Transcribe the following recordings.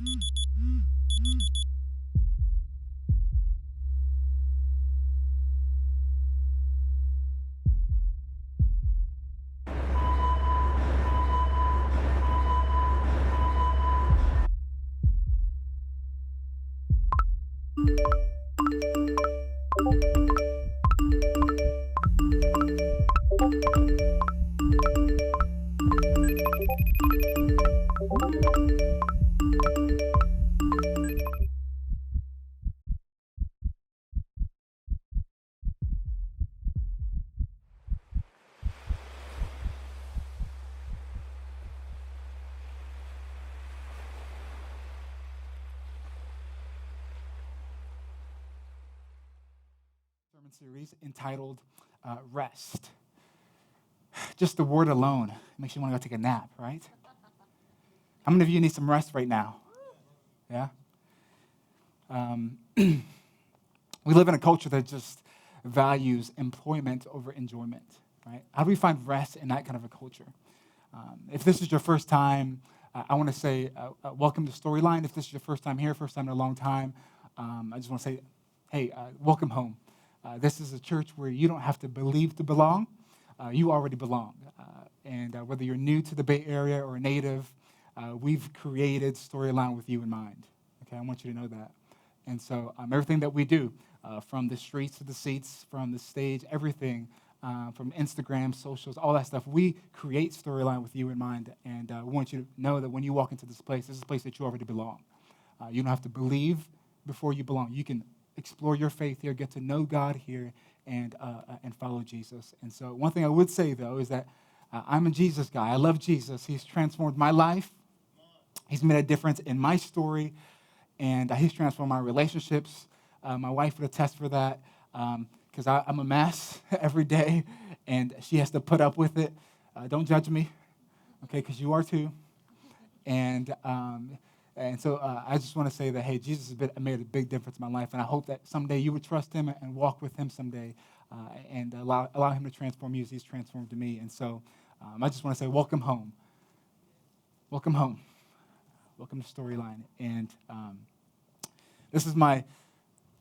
Sermon series entitled Rest. Just the word alone makes you want to go take a nap, right? How many of you need some rest right now? Yeah? We live in a culture that just values employment over enjoyment, right? How do we find rest in that kind of a culture? If this is your first time, I want to say welcome to Storyline. If this is your first time here, first time in a long time, I just want to say, hey, welcome home. This is a church where you don't have to believe to belong. You already belong. And whether you're new to the Bay Area or a native, we've created Storyline with you in mind. Okay, I want you to know that. And so everything that we do, from the streets to the seats, from the stage, everything, from Instagram, socials, all that stuff, we create Storyline with you in mind. And we want you to know that when you walk into this is a place that you already belong. You don't have to believe before you belong. You can explore your faith here, get to know God here, and follow Jesus. And so one thing I would say, though, is that I'm a Jesus guy. I love Jesus. He's transformed my life. He's made a difference in my story, and he's transformed my relationships. My wife would attest for that, because I'm a mess every day, and she has to put up with it. Don't judge me, okay, because you are too. And so I just want to say that, hey, Jesus has made a big difference in my life, and I hope that someday you would trust him and walk with him someday, and allow him to transform you as he's transformed me. And so I just want to say welcome home. Welcome home. Welcome to Storyline. And this is my,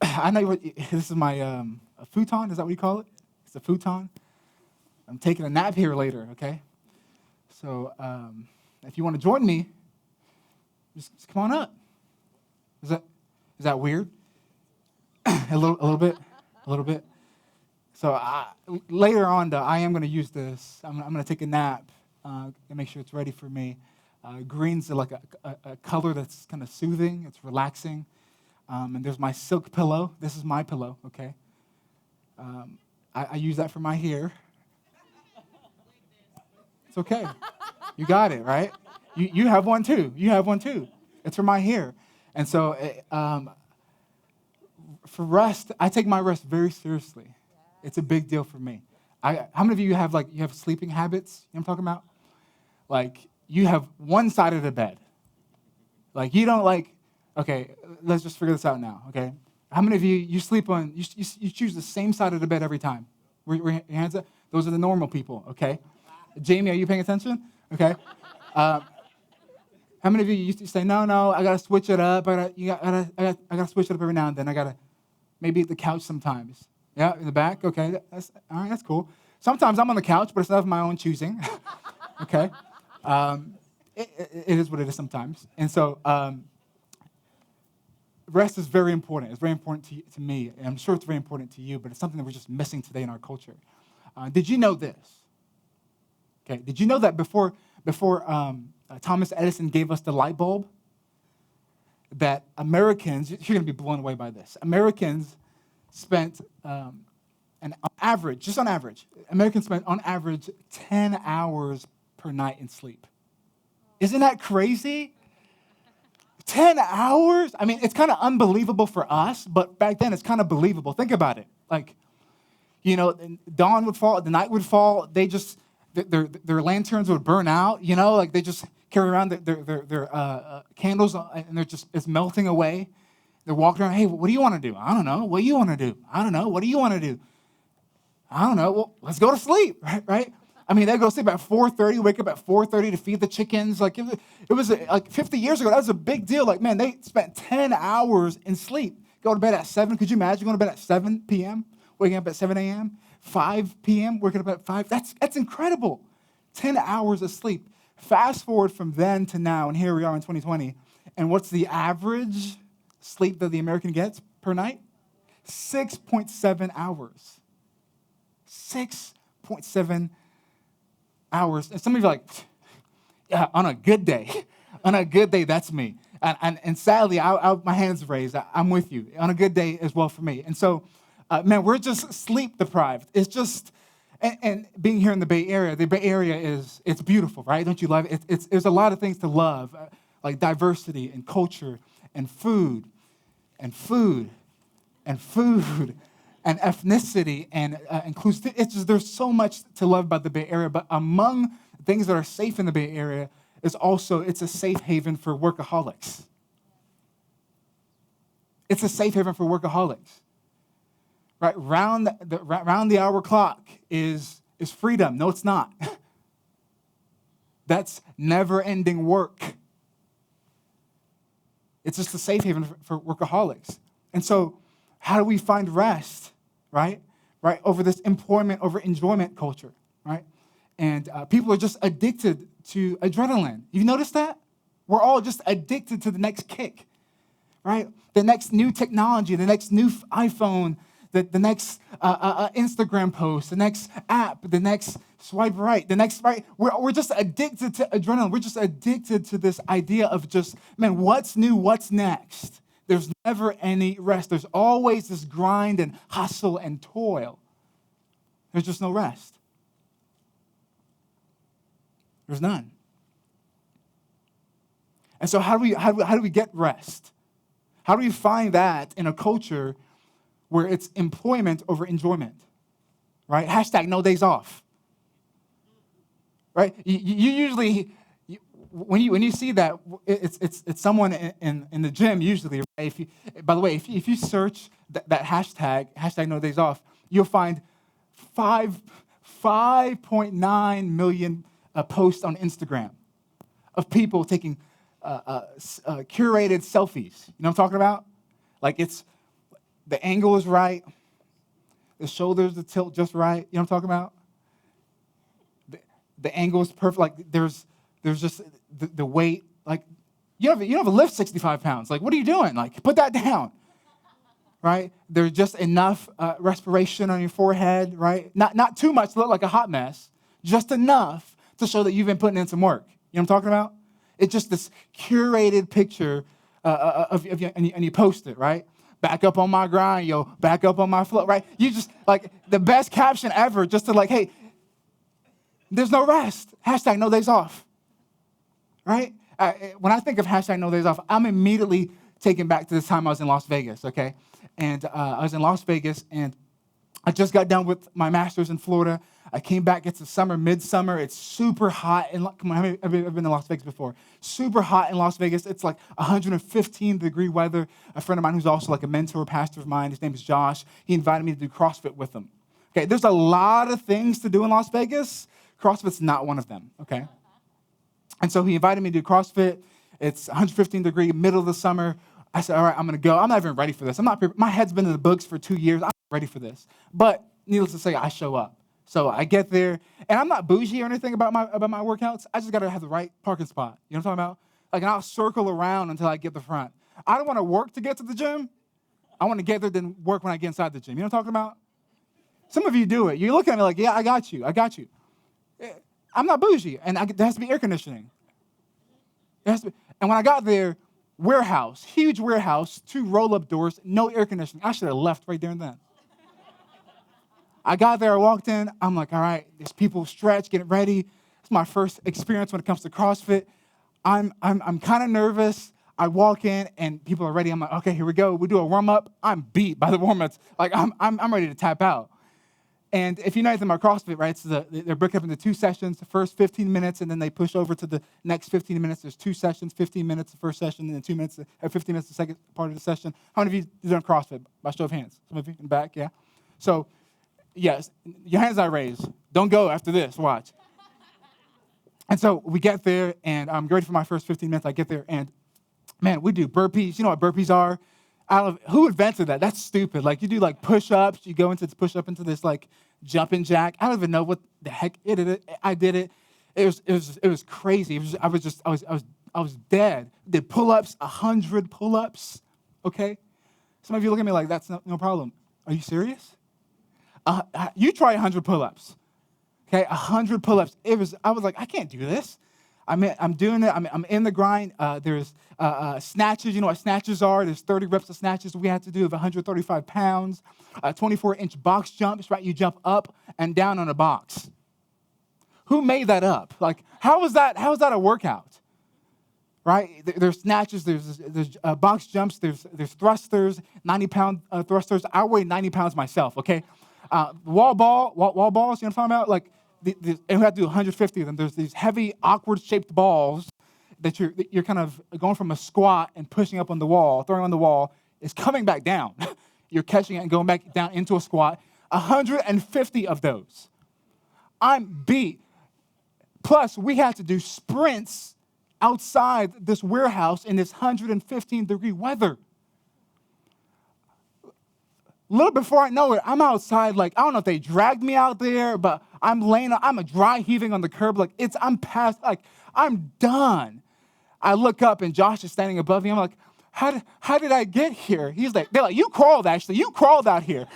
this is my a futon, is that what you call it? It's a futon. I'm taking a nap here later, okay? So if you want to join me, just come on up. Is that weird? a little bit. So later on, I am going to use this. I'm going to take a nap and make sure it's ready for me. Green's like a color that's kind of soothing. It's relaxing. And there's my silk pillow. This is my pillow, okay? I use that for my hair. It's okay. You got it, right? You have one too. You have one too. It's for my hair. And so for rest, I take my rest very seriously. It's a big deal for me. How many of you have sleeping habits? You know what I'm talking about? Like you have one side of the bed. Like you don't okay, let's just figure this out now, okay? How many of you sleep on, you choose the same side of the bed every time? Where your hands up? Those are the normal people, okay? Jamie, are you paying attention? Okay. How many of you used to say, no, I gotta switch it up. I gotta switch it up every now and then. I gotta maybe at the couch sometimes. Yeah, in the back. Okay, all right, that's cool. Sometimes I'm on the couch, but it's not of my own choosing. Okay, it is what it is sometimes. And so rest is very important. It's very important to me, and I'm sure it's very important to you. But it's something that we're just missing today in our culture. Did you know this? Okay, did you know that before Thomas Edison gave us the light bulb, that Americans, you're going to be blown away by this, Americans spent, on average, Americans spent on average 10 hours per night in sleep. Isn't that crazy? 10 hours? I mean, it's kind of unbelievable for us, but back then it's kind of believable. Think about it. Dawn would fall, the night would fall, their lanterns would burn out, they just carry around their candles, and it's melting away. They're walking around, hey, what do you want to do? I don't know. What do you want to do? I don't know. What do you want to do? I don't know. Well, let's go to sleep, right? I mean, they go sleep at 4:30, wake up at 4:30 to feed the chickens. Like, it was like 50 years ago, that was a big deal. Like, man, they spent 10 hours in sleep. Go to bed at 7. Could you imagine going to bed at 7 p.m., waking up at 7 a.m., 5 p.m., waking up at 5? That's incredible. 10 hours of sleep. Fast forward from then to now, and here we are in 2020. And what's the average sleep that the American gets per night? 6.7 hours. 6.7 hours. And some of you are like, yeah, on a good day. On a good day, that's me. And sadly, my hand's raised. I'm with you. On a good day as well for me. And so, man, we're just sleep deprived. It's just, and being here in the Bay Area it's beautiful, right? Don't you love it? There's a lot of things to love, like diversity and culture and food and ethnicity and inclusivity. It's just, there's so much to love about the Bay Area. But among things that are safe in the Bay Area is also, it's a safe haven for workaholics. It's a safe haven for workaholics. Right? Round the hour clock is freedom. No, it's not. That's never-ending work. It's just a safe haven for workaholics. And so, how do we find rest, right? Right, over this employment, over enjoyment culture, right? And people are just addicted to adrenaline. You notice that? We're all just addicted to the next kick, right? The next new technology, the next new iPhone, the next Instagram post, the next app, the next swipe right, the next right. We're just addicted to adrenaline. We're just addicted to this idea of just, man, what's new, what's next? There's never any rest. There's always this grind and hustle and toil. There's just no rest. There's none. And so how do we get rest? How do we find that in a culture where it's employment over enjoyment? Right? Hashtag no days off. Right? You usually, when you see that, it's someone in the gym usually. Right? By the way, if you search that hashtag no days off, you'll find 5.9 million posts on Instagram of people taking curated selfies. You know what I'm talking about? Like, it's the angle is right, the shoulders, the tilt just right. You know what I'm talking about? The angle is perfect. Like, there's just the weight. Like, you have to lift 65 pounds. Like, what are you doing? Like, put that down. Right? There's just enough respiration on your forehead, right? Not too much to look like a hot mess, just enough to show that you've been putting in some work. You know what I'm talking about? It's just this curated picture of you, and you post it, right? Back up on my grind, yo. Back up on my flow, right? You just, like, the best caption ever, just to, like, hey, there's no rest. Hashtag no days off, right? When I think of hashtag no days off, I'm immediately taken back to this time I was in Las Vegas, okay? And I was in Las Vegas, and I just got done with my master's in Florida. I came back. It's the summer, midsummer. It's super hot. Come on, have you ever been to Las Vegas before? Super hot in Las Vegas. It's like 115-degree weather. A friend of mine who's also like a mentor, pastor of mine, his name is Josh, he invited me to do CrossFit with him. Okay, there's a lot of things to do in Las Vegas. CrossFit's not one of them, okay? And so he invited me to do CrossFit. It's 115-degree, middle of the summer. I said, all right, I'm going to go. I'm not even ready for this. My head's been in the books for 2 years. I'm not ready for this. But needless to say, I show up. So I get there, and I'm not bougie or anything about my workouts. I just got to have the right parking spot. You know what I'm talking about? Like, and I'll circle around until I get the front. I don't want to work to get to the gym. I want to get there, then work when I get inside the gym. You know what I'm talking about? Some of you do it. You look at me like, yeah, I got you. I'm not bougie, and there has to be air conditioning. And when I got there, warehouse, huge warehouse, 2 roll-up doors, no air conditioning. I should have left right there and then. I got there, I walked in, I'm like, all right, there's people stretch, getting ready. It's my first experience when it comes to CrossFit. I'm kind of nervous. I walk in and people are ready. I'm like, okay, here we go. We do a warm-up. I'm beat by the warm-ups. Like, I'm ready to tap out. And if you know anything about CrossFit, right, they're broken up into 2 sessions, the first 15 minutes, and then they push over to the next 15 minutes. There's 2 sessions, 15 minutes the first session, and then 2 minutes, 15 minutes the second part of the session. How many of you done CrossFit? By show of hands. Some of you in the back, yeah? So, yes, your hands are raised. Don't go after this, watch. And so we get there, and I'm ready for my first 15 minutes. I get there, and man, we do burpees. You know what burpees are? Who invented that? That's stupid. Like, you do like push-ups. You go into push-up into this like jumping jack. I don't even know what the heck it is. I did it. It was crazy. I was dead. Did pull-ups, 100 pull-ups. Okay. Some of you look at me like that's no problem. Are you serious? You try 100 pull-ups. Okay, 100 pull-ups. I was like, I can't do this. I'm doing it. I'm in the grind. There's snatches. You know what snatches are? There's 30 reps of snatches we had to do of 135 pounds. 24-inch box jumps, right? You jump up and down on a box. Who made that up? Like, how is that a workout? Right? There's snatches. There's box jumps. There's thrusters, 90-pound thrusters. I weigh 90 pounds myself. Okay, wall balls. You know what I'm talking about? Like. And we have to do 150 of them. There's these heavy, awkward-shaped balls that you're kind of going from a squat and pushing up on the wall, throwing on the wall. It's coming back down. You're catching it and going back down into a squat. 150 of those. I'm beat. Plus, we had to do sprints outside this warehouse in this 115-degree weather. A little before I know it, I'm outside, like, I don't know if they dragged me out there, but I'm a dry heaving on the curb, like, I'm done. I look up, and Josh is standing above me. I'm like, how did I get here? They're like, you crawled out here.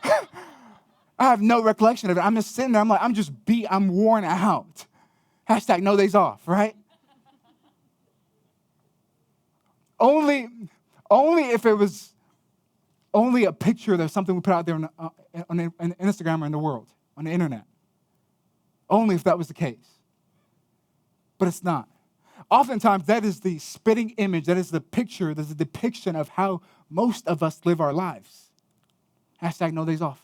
I have no recollection of it. I'm just sitting there, I'm just beat, I'm worn out. Hashtag no days off, right? Only if it was only a picture of something we put out there on Instagram or in the world, on the internet. Only if that was the case. But it's not. Oftentimes, that is the spitting image, that is the picture, that is the depiction of how most of us live our lives. Hashtag no days off.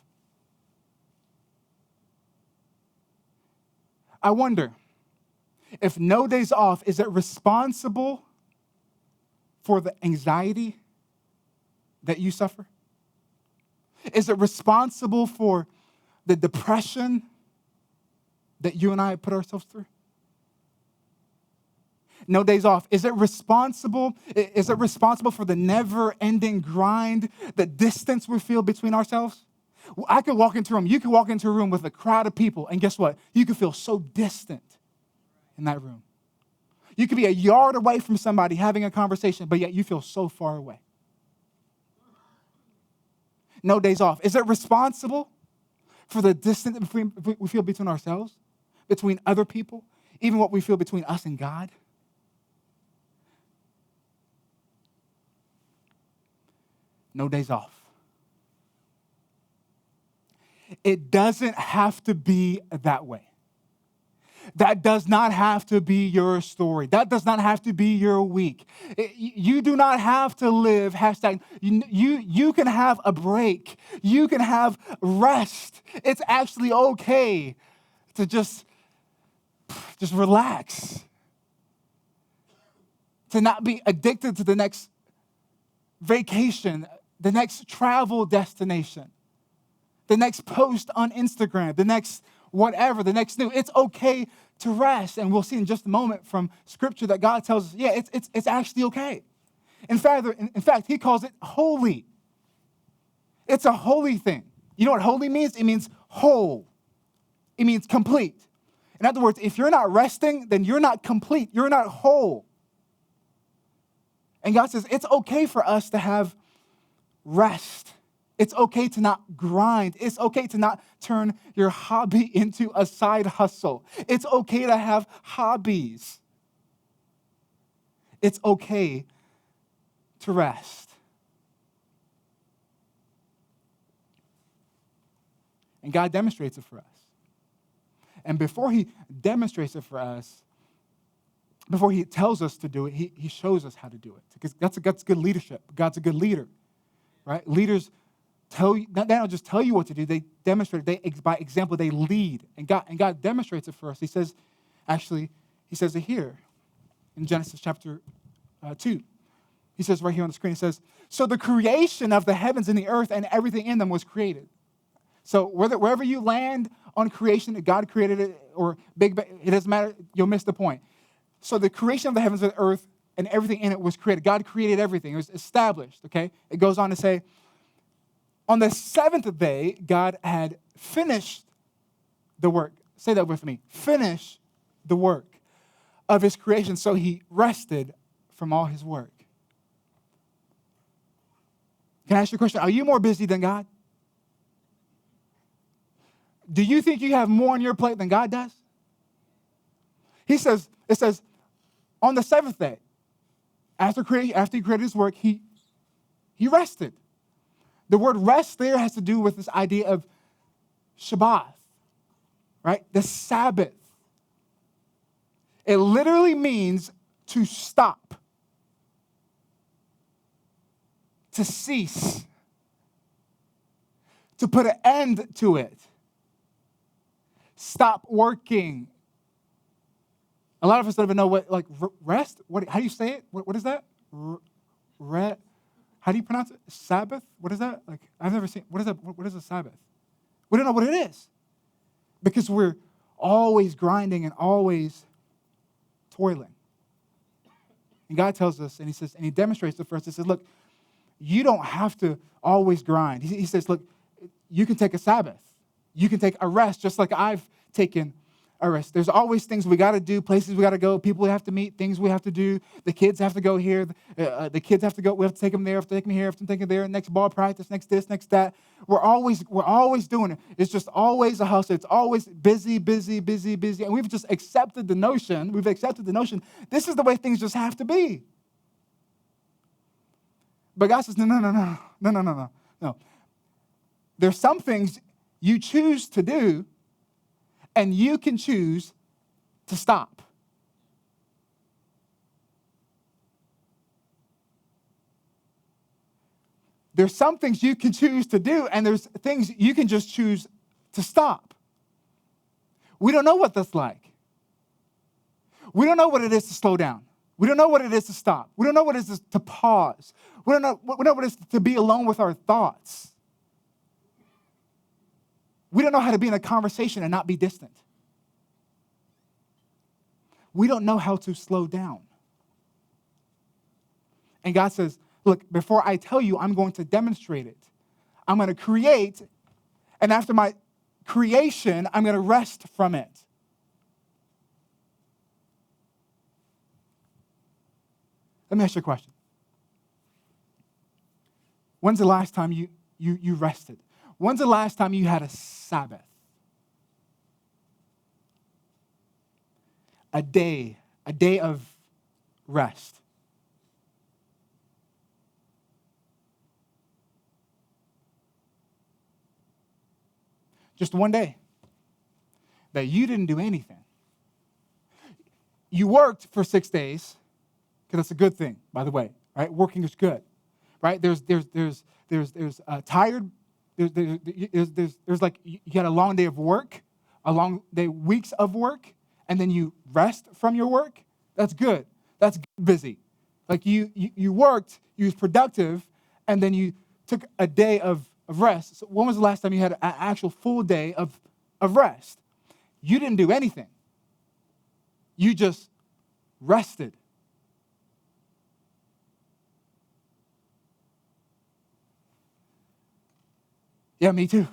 I wonder if no days off, is it responsible for the anxiety that you suffer? Is it responsible for the depression that you and I put ourselves through? No days off. Is it responsible for the never-ending grind, the distance we feel between ourselves? I could walk into a room, you could walk into a room with a crowd of people, and guess what? You could feel so distant in that room. You could be a yard away from somebody having a conversation, but yet you feel so far away. No days off. Is it responsible for the distance we feel between ourselves, between other people, even what we feel between us and God? No days off. It doesn't have to be that way. That does not have to be your story. That does not have to be your week. You do not have to live, hashtag, you can have a break. You can have rest. It's actually okay to just relax. To not be addicted to the next vacation, the next travel destination, the next post on Instagram, the next whatever, the next new. It's okay to rest. And we'll see in just a moment from Scripture that God tells us, yeah, it's actually okay. In fact, he calls it holy. It's a holy thing. You know what holy means? It means whole. It means complete. In other words, if you're not resting, then you're not complete. You're not whole. And God says it's okay for us to have rest. It's okay to not grind. It's okay to not turn your hobby into a side hustle. It's okay to have hobbies. It's okay to rest. And God demonstrates it for us. And before he demonstrates it for us, before he tells us to do it, he shows us how to do it. Because that's good leadership. God's a good leader, right? Leaders they don't just tell you what to do. They demonstrate. By example, they lead. And God demonstrates it for us. He says it here in Genesis chapter 2. He says right here on the screen, he says, so the creation of the heavens and the earth and everything in them was created. So wherever you land on creation, that God created it, or Big Bang, it doesn't matter, you'll miss the point. So the creation of the heavens and the earth and everything in it was created. God created everything. It was established, okay? It goes on to say, on the seventh day, God had finished the work. Say that with me. Finish the work of his creation. So he rested from all his work. Can I ask you a question? Are you more busy than God? Do you think you have more on your plate than God does? It says, on the seventh day, after he created his work, he rested. The word rest there has to do with this idea of Shabbat, right? The Sabbath. It literally means to stop, to cease, to put an end to it. Stop working. A lot of us don't even know what, like, rest? How do you say it? What is that? How do you pronounce it? Sabbath? What is that? Like, I've never seen, what is that? What is a Sabbath? We don't know what it is because we're always grinding and always toiling. And God tells us, and he says, and he demonstrates it for us. He says, look, you don't have to always grind. He says, look, you can take a Sabbath. You can take a rest, just like I've taken a rest. There's always things we got to do, places we got to go, people we have to meet, things we have to do. The kids have to go here. The kids have to go. We have to take them there. We have to take them here. We have to take them there. Next ball practice. Next this. Next that. We're always doing it. It's just always a hustle. It's always busy, busy, busy, busy. And we've just accepted the notion. This is the way things just have to be. But God says, no. There's some things you choose to do, and you can choose to stop. There's some things you can choose to do, and there's things you can just choose to stop. We don't know what that's like. We don't know what it is to slow down. We don't know what it is to stop. We don't know what it is to pause. We don't know what it is to be alone with our thoughts. We don't know how to be in a conversation and not be distant. We don't know how to slow down. And God says, look, before I tell you, I'm going to demonstrate it. I'm going to create, and after my creation, I'm going to rest from it. Let me ask you a question. When's the last time you rested? When's the last time you had a Sabbath? A day of rest. Just one day that you didn't do anything. You worked for 6 days, because that's a good thing, by the way, right? Working is good, right? There's tired. There's like you had a long day of work, a long day, weeks of work, and then you rest from your work. That's good. That's busy. Like you worked, you was productive, and then you took a day of rest. So when was the last time you had an actual full day of rest? You didn't do anything. You just rested. Yeah, me too.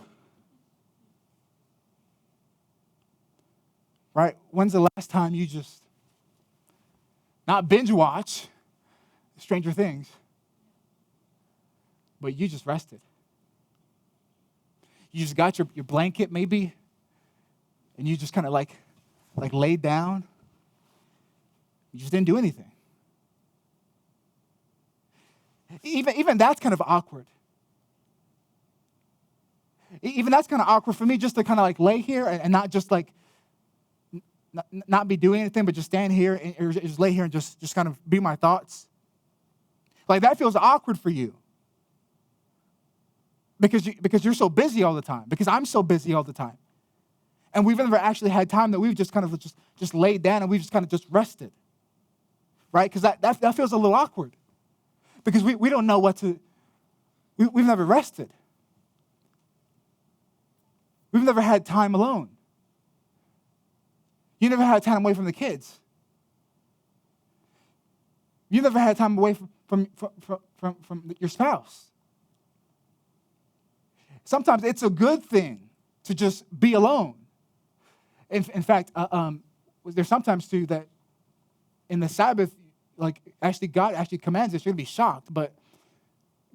Right? When's the last time you just, not binge watch Stranger Things, but you just rested? You just got your blanket maybe, and you just kind of like laid down. You just didn't do anything. Even that's kind of awkward. Even that's kind of awkward for me, just to kind of like lay here and not just like, not be doing anything, but just stand here and just lay here and just kind of be my thoughts. Like that feels awkward for you. Because you're so busy all the time. Because I'm so busy all the time. And we've never actually had time that we've just kind of just laid down and we've just kind of just rested. Right? Because that feels a little awkward. Because we don't know what to, we've never rested. We've never had time alone. You never had time away from the kids. You never had time away from your spouse. Sometimes it's a good thing to just be alone. In fact, there's sometimes too that in the Sabbath, like actually God actually commands it. You're gonna be shocked, but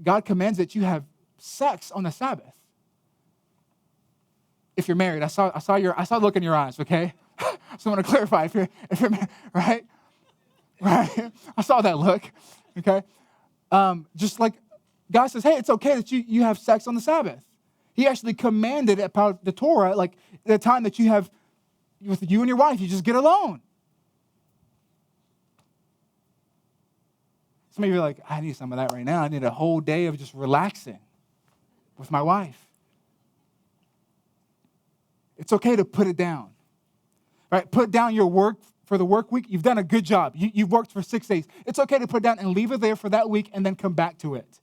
God commands that you have sex on the Sabbath. If you're married, I saw the look in your eyes. Okay, so I want to clarify if you're married, right. I saw that look. Okay, just like God says, hey, it's okay that you have sex on the Sabbath. He actually commanded about the Torah, like the time that you have with you and your wife, you just get alone. Some of you are like, I need some of that right now. I need a whole day of just relaxing with my wife. It's okay to put it down, right? Put down your work for the work week. You've done a good job. You've worked for 6 days. It's okay to put it down and leave it there for that week and then come back to it.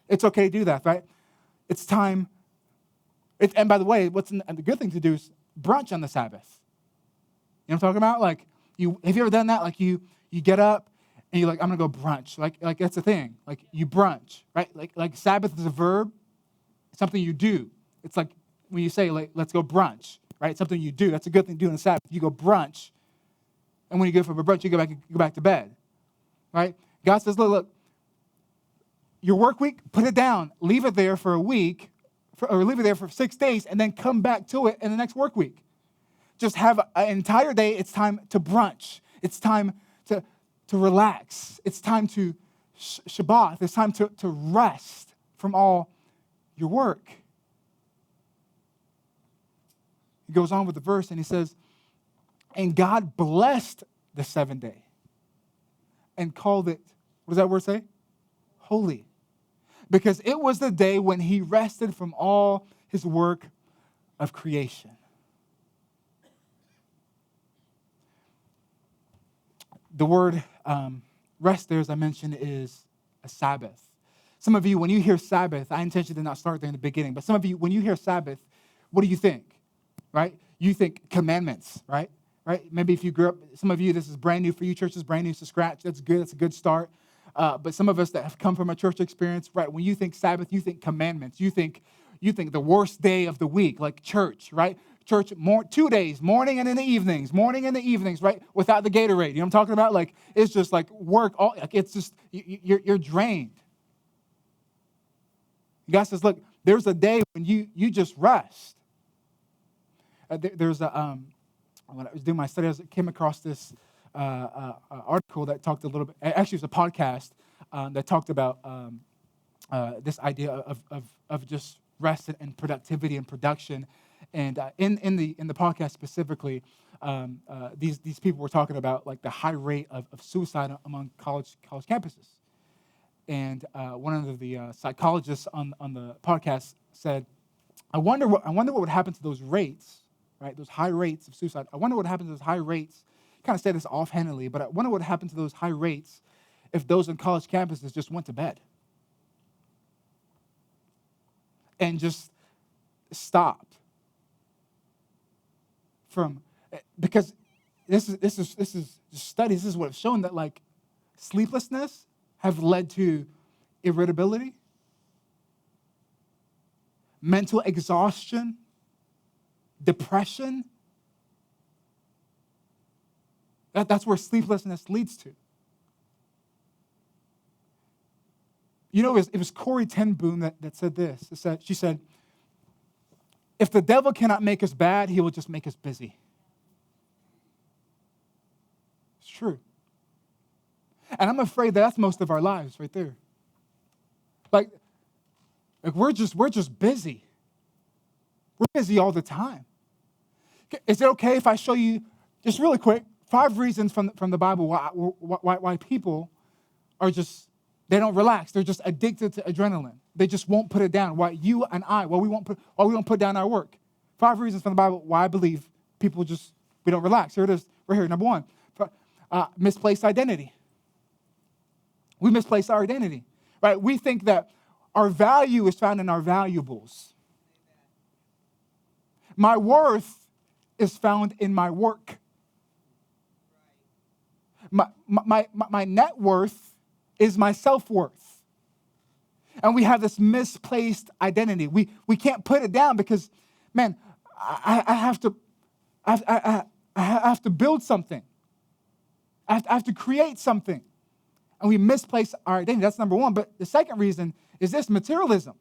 It's okay to do that, right? It's time. And by the way, the good thing to do is brunch on the Sabbath. You know what I'm talking about? Like, have you ever done that? Like you get up and you're like, I'm gonna go brunch. Like that's a thing. Like you brunch, right? Like Sabbath is a verb. It's something you do. It's like when you say, like, let's go brunch, right? It's something you do. That's a good thing to do on the Sabbath. You go brunch, and when you go for a brunch, you go back to bed, right? God says, look, your work week, put it down. Leave it there for a week, or leave it there for 6 days, and then come back to it in the next work week. Just have an entire day. It's time to brunch. It's time to relax. It's time to Shabbat. It's time to rest from all your work. He goes on with the verse and he says, and God blessed the 7th day and called it, what does that word say? Holy. Because it was the day when he rested from all his work of creation. The word rest there, as I mentioned, is a Sabbath. Some of you, when you hear Sabbath, I intentionally did not start there in the beginning, but some of you, when you hear Sabbath, what do you think? Right? You think commandments, right? Right? Maybe if you grew up, some of you, this is brand new for you. Church is brand new to scratch. That's good. That's a good start. But some of us that have come from a church experience, right? When you think Sabbath, you think commandments. You think the worst day of the week, like church, right? Church 2 days, morning and in the evenings, right? Without the Gatorade. You know what I'm talking about? Like, it's just like work. It's just, you're drained. God says, look, there's a day when you just rest. There's a, when I was doing my study, I came across this article that talked a little bit, actually it was a podcast that talked about this idea of just rest and productivity and production. And in the podcast specifically, these people were talking about like the high rate of suicide among college campuses. And one of the psychologists on the podcast said, I wonder what would happen to those rates, right? Those high rates of suicide. I wonder what happened to those high rates. Kind of say this offhandedly, but I wonder what happened to those high rates if those on college campuses just went to bed and just stopped from, because this is just studies. This is what it's shown, that like sleeplessness have led to irritability, mental exhaustion, depression. That's where sleeplessness leads to. You know, it was Corrie ten Boom that said this. She said, if the devil cannot make us bad, he will just make us busy. It's true. And I'm afraid that's most of our lives right there. Like we're just busy. We're busy all the time. Is it okay if I show you, just really quick, 5 reasons from the Bible why people are just, they don't relax. They're just addicted to adrenaline. They just won't put it down. Why you and I, why we won't put down our work. 5 reasons from the Bible why I believe people we don't relax. Here it is. We're here. Number 1, misplaced identity. We misplace our identity, right? We think that our value is found in our valuables. My worth is found in my work. My net worth is my self-worth. And we have this misplaced identity. We can't put it down because, man, I have to build something. I have to create something. And we misplace our identity. That's number one. But the second reason is this: materialism.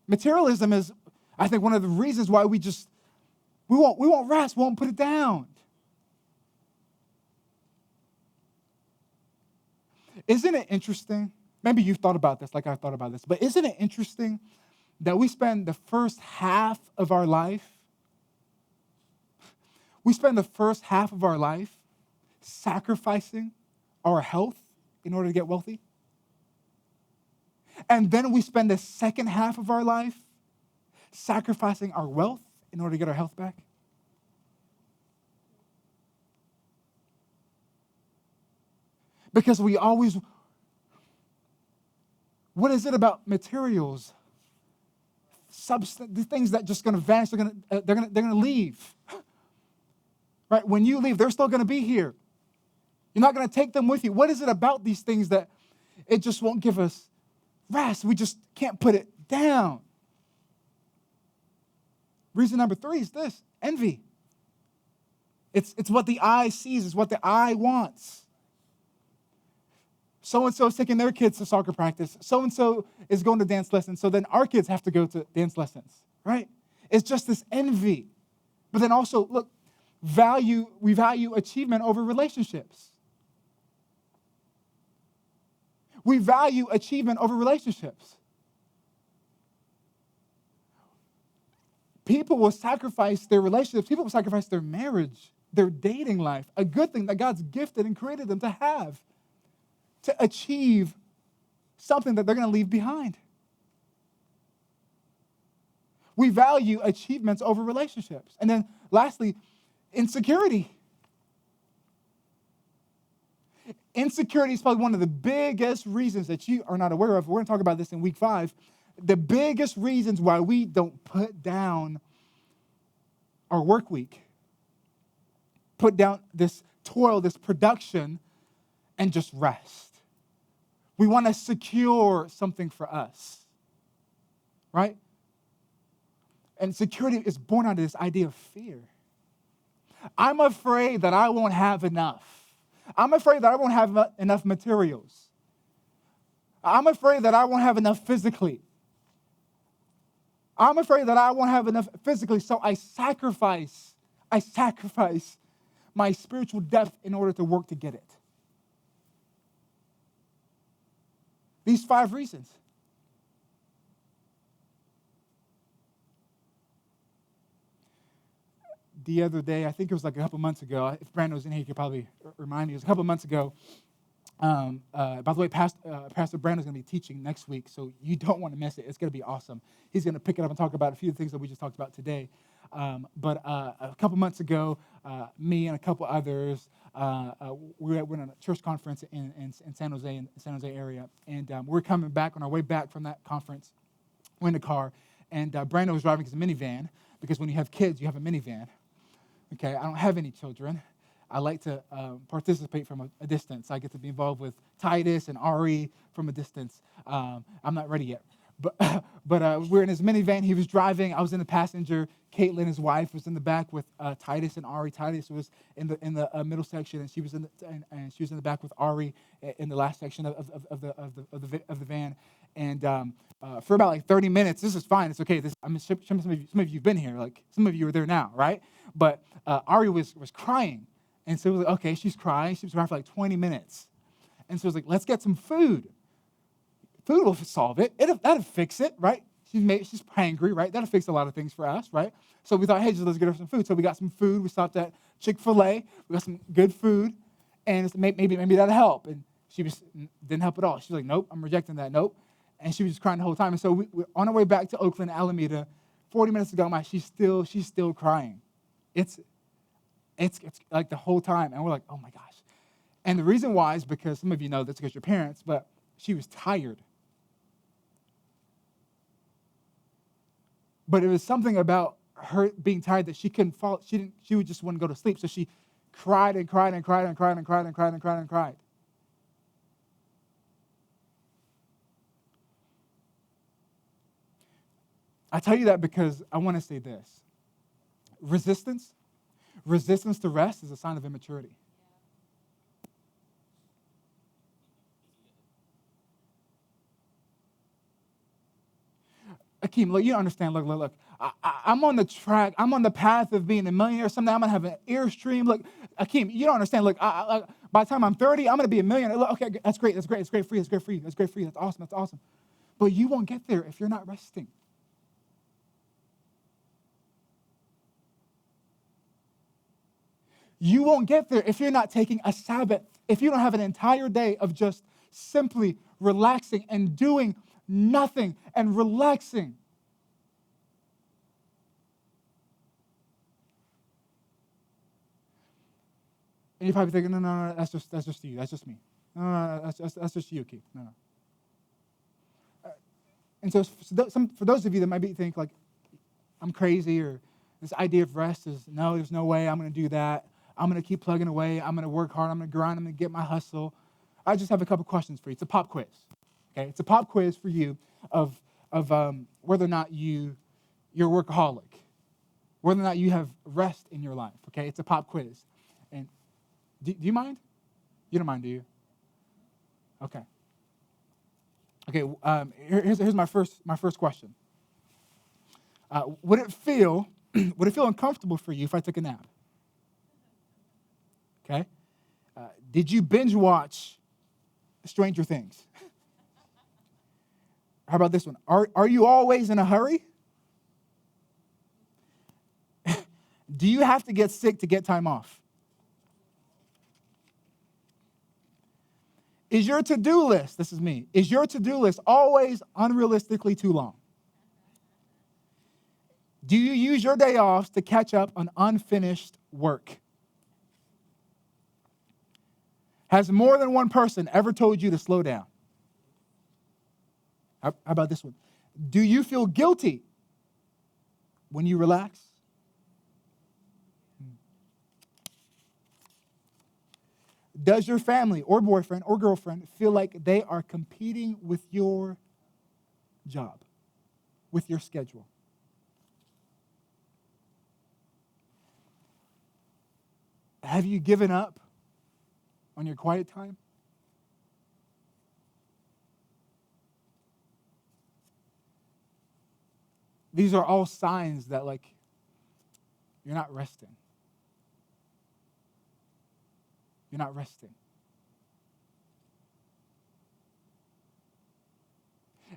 Materialism is, I think, one of the reasons why we won't rest, we won't put it down. Isn't it interesting? Maybe you've thought about this like I've thought about this, but isn't it interesting that we spend the first half of our life sacrificing our health in order to get wealthy? And then we spend the second half of our life sacrificing our wealth in order to get our health back? Because we always, what is it about materials, substance, the things that just going to vanish, they're going to leave. Right? When you leave, they're still going to be here. You're not going to take them with you. What is it about these things that it just won't give us rest? We just can't put it down. Reason number 3 is this: envy. It's what the eye sees, it's what the eye wants. So-and-so is taking their kids to soccer practice. So-and-so is going to dance lessons. So then our kids have to go to dance lessons, right? It's just this envy. But then also, look, we value achievement over relationships. We value achievement over relationships. People will sacrifice their relationships. People will sacrifice their marriage, their dating life, a good thing that God's gifted and created them to have, to achieve something that they're going to leave behind. We value achievements over relationships. And then lastly, insecurity. Insecurity is probably one of the biggest reasons that you are not aware of. We're going to talk about this in week 5. The biggest reasons why we don't put down our work week, put down this toil, this production, and just rest. We want to secure something for us, right? And security is born out of this idea of fear. I'm afraid that I won't have enough. I'm afraid that I won't have enough materials. I'm afraid that I won't have enough physically. I'm afraid that I won't have enough physically, so I sacrifice my spiritual depth in order to work to get it. These 5 reasons. The other day, I think it was like a couple months ago, if Brandon was in here, he could probably remind me. It was a couple months ago. By the way, Pastor Brandon's going to be teaching next week, so you don't want to miss it. It's going to be awesome. He's going to pick it up and talk about a few of the things that we just talked about today. But a couple months ago, me and a couple others, we went on a church conference in San Jose area, and we're coming back on our way back from that conference. We're in the car, and Brandon was driving his minivan, because when you have kids, you have a minivan. Okay, I don't have any children. I like to participate from a distance. I get to be involved with Titus and Ari from a distance. I'm not ready yet. But we're in his minivan. He was driving. I was in the passenger. Caitlin, his wife, was in the back with Titus and Ari. Titus was in the middle section, and she was in the back with Ari in the last section of the van. And for about like 30 minutes, this is fine. It's okay. Some of you've been here. Like some of you are there now, right? But Ari was crying, and so it was like, okay, she's crying. She was crying for like 20 minutes, and so it was like, let's get some food. Food will solve it. That'll fix it, right? She's hangry, right? That'll fix a lot of things for us, right? So we thought, hey, just let's get her some food. So we got some food. We stopped at Chick-fil-A. We got some good food, and maybe that'll help. And she didn't help at all. She was like, nope, I'm rejecting that. Nope. And she was just crying the whole time. And so we're on our way back to Oakland, Alameda. 40 minutes ago, she's still crying. It's like the whole time, and we're like, oh my gosh. And the reason why is because some of you know that's because your parents, but she was tired. But it was something about her being tired that she couldn't fall. She would just want to go to sleep. So she cried and cried and cried and cried and cried and cried and cried and cried. I tell you that because I want to say this. Resistance to rest is a sign of immaturity. Akeem, look, you don't understand. Look. I'm on the track. I'm on the path of being a millionaire. Someday I'm going to have an airstream. Look, Akeem, you don't understand. Look, by the time I'm 30, I'm going to be a millionaire. Look, okay, that's great. That's great for you. That's awesome. But you won't get there if you're not resting. You won't get there if you're not taking a Sabbath, if you don't have an entire day of just simply relaxing and doing nothing and relaxing. And you're probably thinking, no, that's just you. That's just me. No, that's just you, Keith. No. And so for those of you that might be think like, I'm crazy, or this idea of rest is, no, there's no way I'm going to do that. I'm going to keep plugging away. I'm going to work hard. I'm going to grind. I'm going to get my hustle. I just have a couple questions for you. It's a pop quiz. Okay, it's a pop quiz for you of whether or not you're a workaholic, whether or not you have rest in your life. Okay, it's a pop quiz. And do you mind? You don't mind, do you? Okay. Okay. Here's my first question. Would it feel uncomfortable for you if I took a nap? Okay. Did you binge watch Stranger Things? How about this one? Are you always in a hurry? Do you have to get sick to get time off? Is your to-do list, this is me, is your to-do list always unrealistically too long? Do you use your day offs to catch up on unfinished work? Has more than one person ever told you to slow down? How about this one? Do you feel guilty when you relax? Does your family or boyfriend or girlfriend feel like they are competing with your job, with your schedule? Have you given up on your quiet time? These are all signs that, like, you're not resting. You're not resting.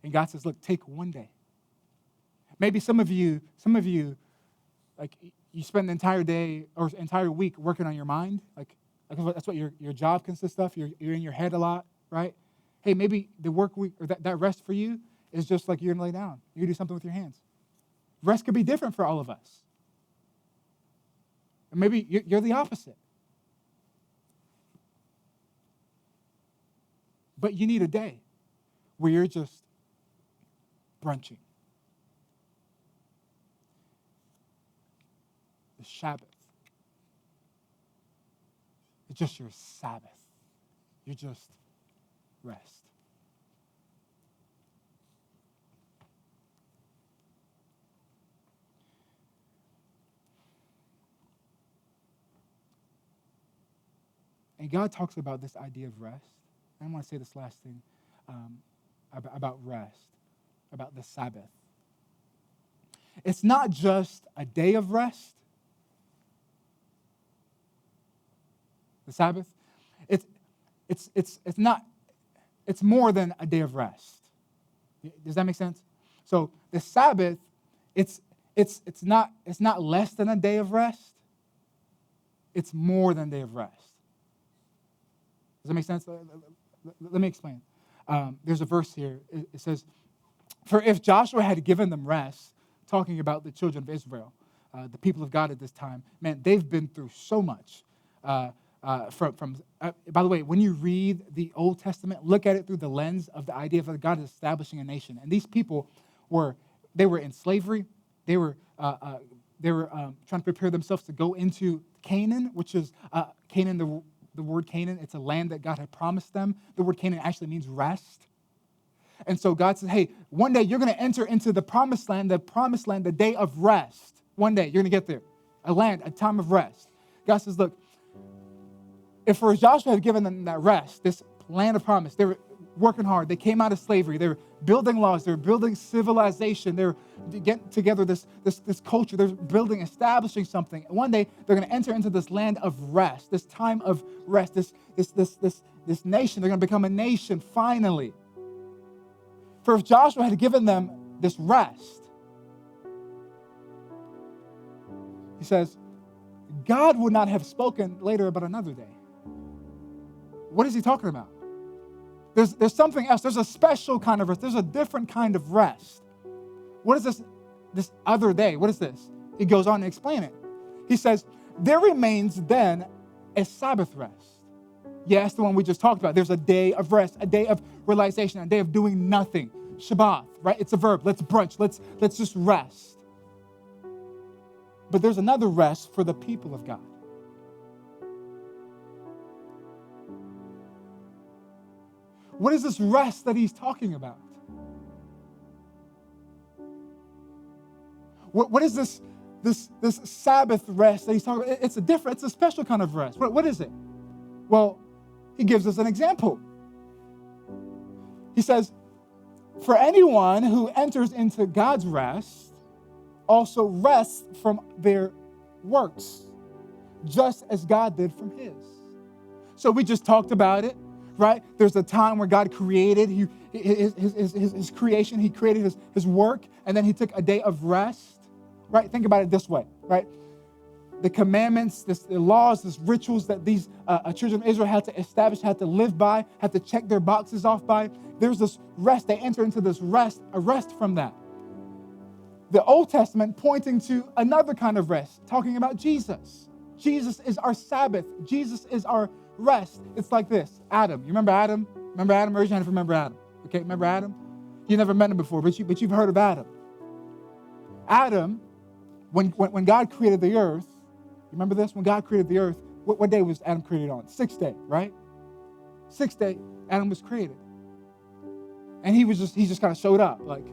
And God says, look, take one day. Maybe some of you, like, you spend the entire day or entire week working on your mind. Like that's what your job consists of. You're in your head a lot, right? Hey, maybe the work week or that rest for you is just like you're going to lay down. You're going to do something with your hands. Rest could be different for all of us. And maybe you're the opposite. But you need a day where you're just brunching. The Sabbath. It's just your Sabbath. You just rest. And God talks about this idea of rest. And I want to say this last thing about rest, about the Sabbath. It's not just a day of rest. The Sabbath, it's more than a day of rest. Does that make sense? So the Sabbath, it's not less than a day of rest. It's more than a day of rest. Does that make sense? Let me explain. There's a verse here. It says, "For if Joshua had given them rest," talking about the children of Israel, the people of God at this time, man, they've been through so much. By the way, when you read the Old Testament, look at it through the lens of the idea of God establishing a nation. And these people were in slavery. They were trying to prepare themselves to go into Canaan, which is Canaan. The word Canaan, it's a land that God had promised them. The word Canaan actually means rest. And so God said, hey, one day you're going to enter into the promised land, the day of rest. One day you're going to get there, a time of rest. God says, look, if for Joshua had given them that rest, this land of promise, they were working hard. They came out of slavery. They were building laws. They were building civilization. They were getting together this culture. They're establishing something. And one day they're going to enter into this land of rest, this time of rest, this nation. They're going to become a nation finally. For if Joshua had given them this rest, he says, God would not have spoken later about another day. What is he talking about? There's something else. There's a special kind of rest. There's a different kind of rest. What is this other day? What is this? He goes on to explain it. He says, there remains then a Sabbath rest. Yes, the one we just talked about. There's a day of rest, a day of realization, a day of doing nothing. Shabbat, right? It's a verb. Let's brunch. Let's just rest. But there's another rest for the people of God. What is this rest that he's talking about? What is this Sabbath rest that he's talking about? It's a special kind of rest. What is it? Well, he gives us an example. He says, for anyone who enters into God's rest also rests from their works, just as God did from his. So we just talked about it, right? There's a time where God created his creation. He created his work, and then he took a day of rest, right? Think about it this way, right? The commandments, the laws, these rituals that these children of Israel had to establish, had to live by, had to check their boxes off by. There's this rest. They enter into this rest, a rest from that. The Old Testament pointing to another kind of rest, talking about Jesus. Jesus is our Sabbath. Jesus is our rest. It's like this. Adam. You remember Adam? Remember Adam? Raise your hand if you remember Adam. Okay, remember Adam? You never met him before, but you've heard of Adam. Adam, when God created the earth, you remember this? When God created the earth, what day was Adam created on? Sixth day, right? Sixth day, Adam was created. And he just kind of showed up. Like,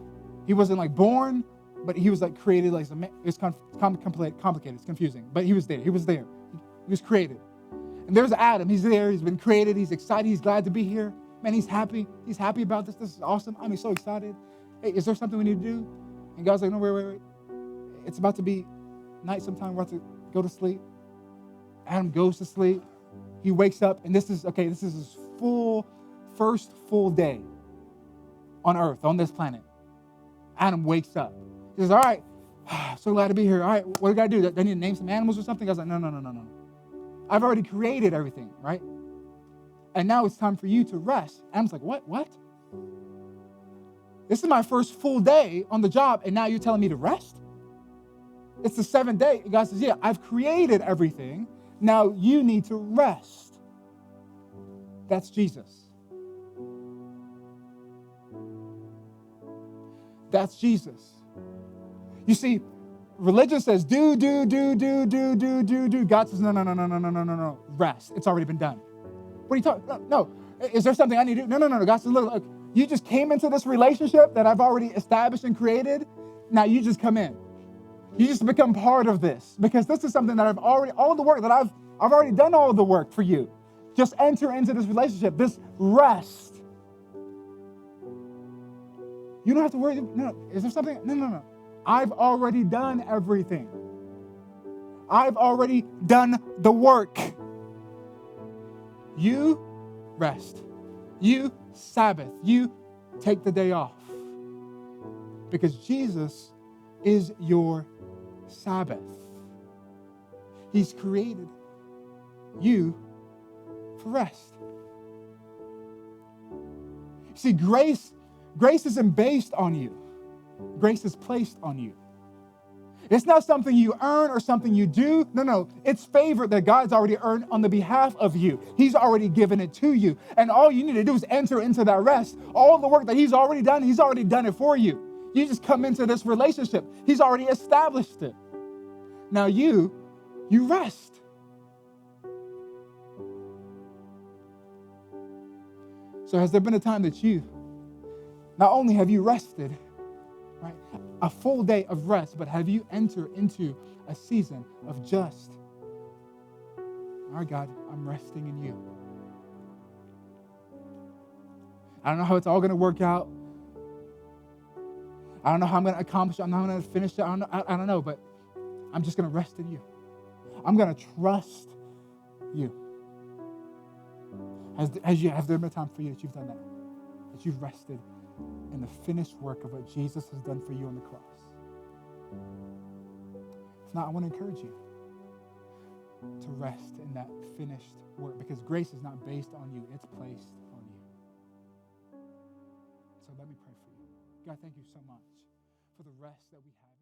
he wasn't like born, but he was like created. Like, it's kind of complicated. It's confusing. But he was there. He was created. And there's Adam. He's there. He's been created. He's excited. He's glad to be here. Man, he's happy. He's happy about this. This is awesome. I'm so excited. Hey, is there something we need to do? And God's like, no, wait. It's about to be night sometime. We're about to go to sleep. Adam goes to sleep. He wakes up, and this is his first full day on earth, on this planet. Adam wakes up. He says, all right, so glad to be here. All right, what do I got to do? Do I need to name some animals or something? I was like, no. I've already created everything, right? And now it's time for you to rest. Adam's like, what? This is my first full day on the job, and now you're telling me to rest? It's the seventh day. And God says, yeah, I've created everything. Now you need to rest. That's Jesus. That's Jesus. You see, religion says do. God says, no. Rest. It's already been done. What are you talking? No. Is there something I need to do? No. God says, look, you just came into this relationship that I've already established and created. Now you just come in. You just become part of this, because this is something that I've already done all the work for you. Just enter into this relationship, this rest. You don't have to worry. No. Is there something? No. I've already done everything. I've already done the work. You rest. You Sabbath. You take the day off. Because Jesus is your Sabbath. He's created you for rest. See, grace isn't based on you. Grace is placed on you. It's not something you earn or something you do. No. It's favor that God's already earned on the behalf of you. He's already given it to you. And all you need to do is enter into that rest. All the work that He's already done it for you. You just come into this relationship. He's already established it. Now you rest. So has there been a time that not only have you rested, right, a full day of rest, but have you entered into a season of just, all right, God, I'm resting in you. I don't know how it's all going to work out. I don't know how I'm going to accomplish it. I'm not going to finish it. I don't know, but I'm just going to rest in you. I'm going to trust you. Has there been a time for you that you've done that? That you've rested in the finished work of what Jesus has done for you on the cross? If not, I want to encourage you to rest in that finished work, because grace is not based on you, it's placed on you. So let me pray for you. God, thank you so much for the rest that we have.